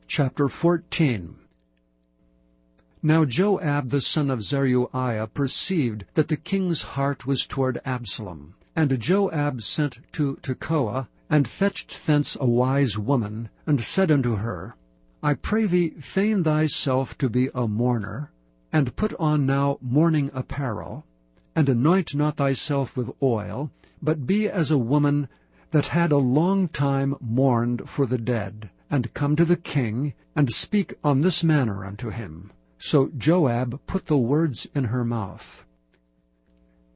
Chapter 14. Now Joab the son of Zeruiah perceived that the king's heart was toward Absalom. And Joab sent to Tekoa, and fetched thence a wise woman, and said unto her, I pray thee, feign thyself to be a mourner, and put on now mourning apparel, and anoint not thyself with oil, but be as a woman that had a long time mourned for the dead, and come to the king, and speak on this manner unto him. So Joab put the words in her mouth.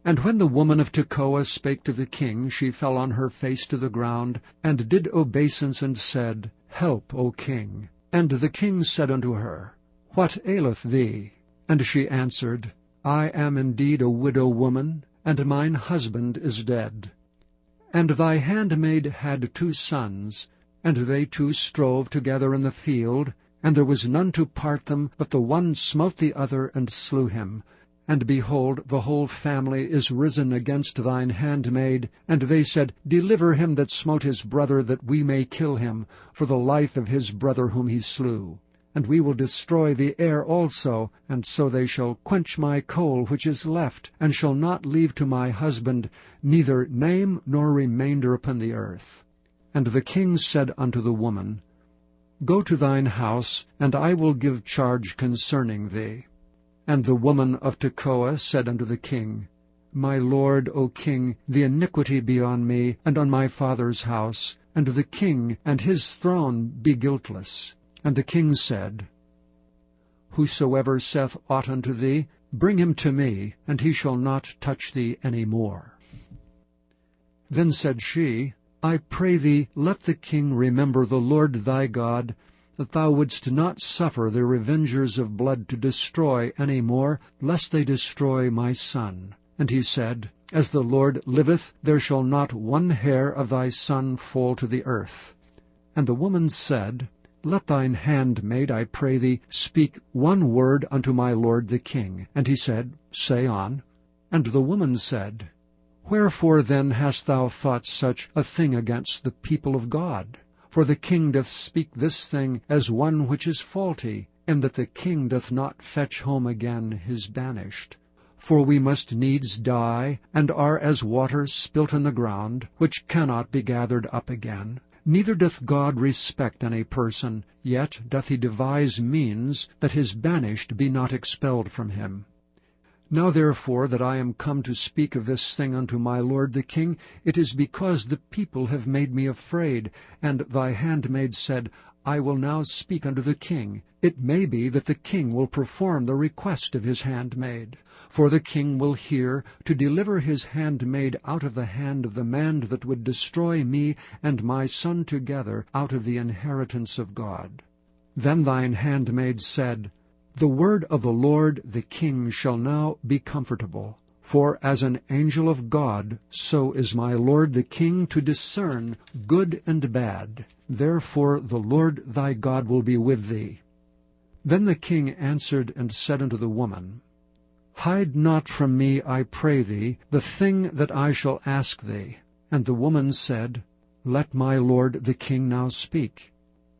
And when the woman of Tekoa spake to the king, she fell on her face to the ground, and did obeisance, and said, Help, O king. And the king said unto her, What aileth thee? And she answered, I am indeed a widow woman, and mine husband is dead. And thy handmaid had 2 sons, and they 2 strove together in the field, and there was none to part them, but the one smote the other, and slew him. And behold, the whole family is risen against thine handmaid. And they said, Deliver him that smote his brother, that we may kill him, for the life of his brother whom he slew. And we will destroy the heir also, and so they shall quench my coal which is left, and shall not leave to my husband neither name nor remainder upon the earth. And the king said unto the woman, Go to thine house, and I will give charge concerning thee. And the woman of Tekoa said unto the king, My lord, O king, the iniquity be on me, and on my father's house, and the king and his throne be guiltless. And the king said, Whosoever saith aught unto thee, bring him to me, and he shall not touch thee any more. Then said she, I pray thee, let the king remember the Lord thy God, that thou wouldst not suffer the revengers of blood to destroy any more, lest they destroy my son. And he said, As the Lord liveth, there shall not one hair of thy son fall to the earth. And the woman said, Let thine handmaid, I pray thee, speak one word unto my lord the king. And he said, Say on. And the woman said, Wherefore then hast thou thought such a thing against the people of God? For the king doth speak this thing as one which is faulty, in that the king doth not fetch home again his banished. For we must needs die, and are as water spilt in the ground, which cannot be gathered up again. Neither doth God respect any person, yet doth he devise means that his banished be not expelled from him. Now therefore that I am come to speak of this thing unto my lord the king, it is because the people have made me afraid. And thy handmaid said, I will now speak unto the king. It may be that the king will perform the request of his handmaid. For the king will hear to deliver his handmaid out of the hand of the man that would destroy me and my son together out of the inheritance of God. Then thine handmaid said, The word of the Lord the king shall now be comfortable. For as an angel of God, so is my lord the king to discern good and bad. Therefore the Lord thy God will be with thee. Then the king answered and said unto the woman, Hide not from me, I pray thee, the thing that I shall ask thee. And the woman said, Let my lord the king now speak.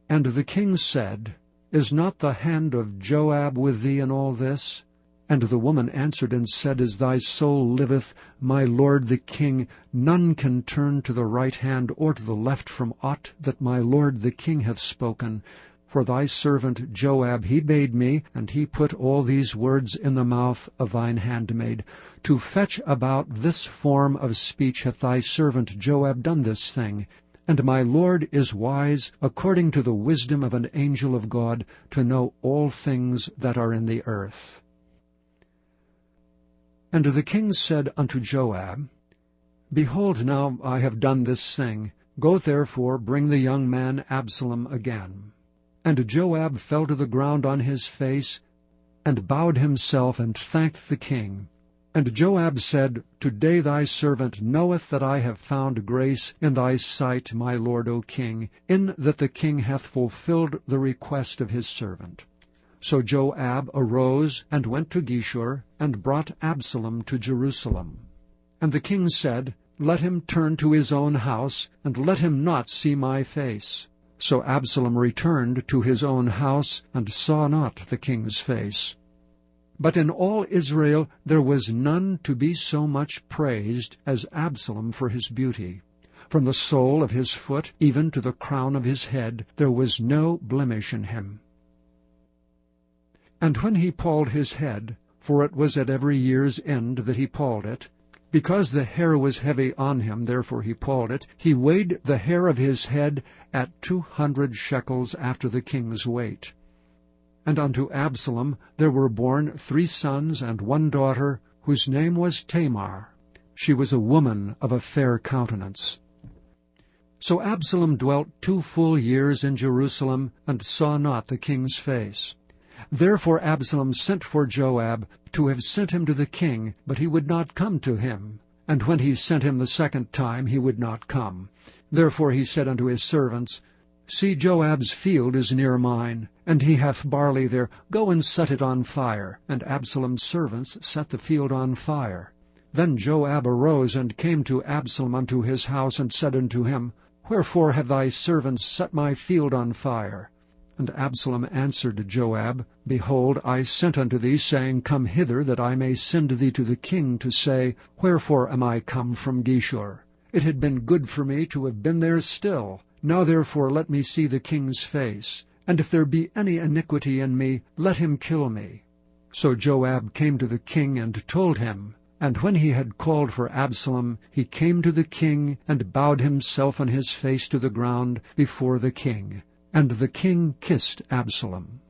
And the king said, Is not the hand of Joab with thee in all this? And the woman answered and said, As thy soul liveth, my lord the king, none can turn to the right hand or to the left from aught that my lord the king hath spoken. For thy servant Joab he bade me, and he put all these words in the mouth of thine handmaid. To fetch about this form of speech hath thy servant Joab done this thing. And my lord is wise, according to the wisdom of an angel of God, to know all things that are in the earth. And the king said unto Joab, Behold, now I have done this thing. Go therefore, bring the young man Absalom again. And Joab fell to the ground on his face, and bowed himself, and thanked the king. And Joab said, Today thy servant knoweth that I have found grace in thy sight, my lord, O king, in that the king hath fulfilled the request of his servant. So Joab arose and went to Geshur, and brought Absalom to Jerusalem. And the king said, Let him turn to his own house, and let him not see my face. So Absalom returned to his own house, and saw not the king's face. But in all Israel there was none to be so much praised as Absalom for his beauty. From the sole of his foot even to the crown of his head there was no blemish in him. And when he palled his head, for it was at every year's end that he palled it, because the hair was heavy on him, therefore he palled it, he weighed the hair of his head at 200 shekels after the king's weight. And unto Absalom there were born 3 sons and 1 daughter, whose name was Tamar. She was a woman of a fair countenance. So Absalom dwelt 2 full years in Jerusalem, and saw not the king's face. Therefore Absalom sent for Joab, to have sent him to the king, but he would not come to him. And when he sent him the 2nd time, he would not come. Therefore he said unto his servants, See, Joab's field is near mine, and he hath barley there. Go and set it on fire. And Absalom's servants set the field on fire. Then Joab arose and came to Absalom unto his house, and said unto him, Wherefore have thy servants set my field on fire? And Absalom answered Joab, Behold, I sent unto thee, saying, Come hither, that I may send thee to the king, to say, Wherefore am I come from Geshur? It had been good for me to have been there still. Now therefore let me see the king's face, and if there be any iniquity in me, let him kill me. So Joab came to the king and told him. And when he had called for Absalom, he came to the king, and bowed himself on his face to the ground before the king. And the king kissed Absalom.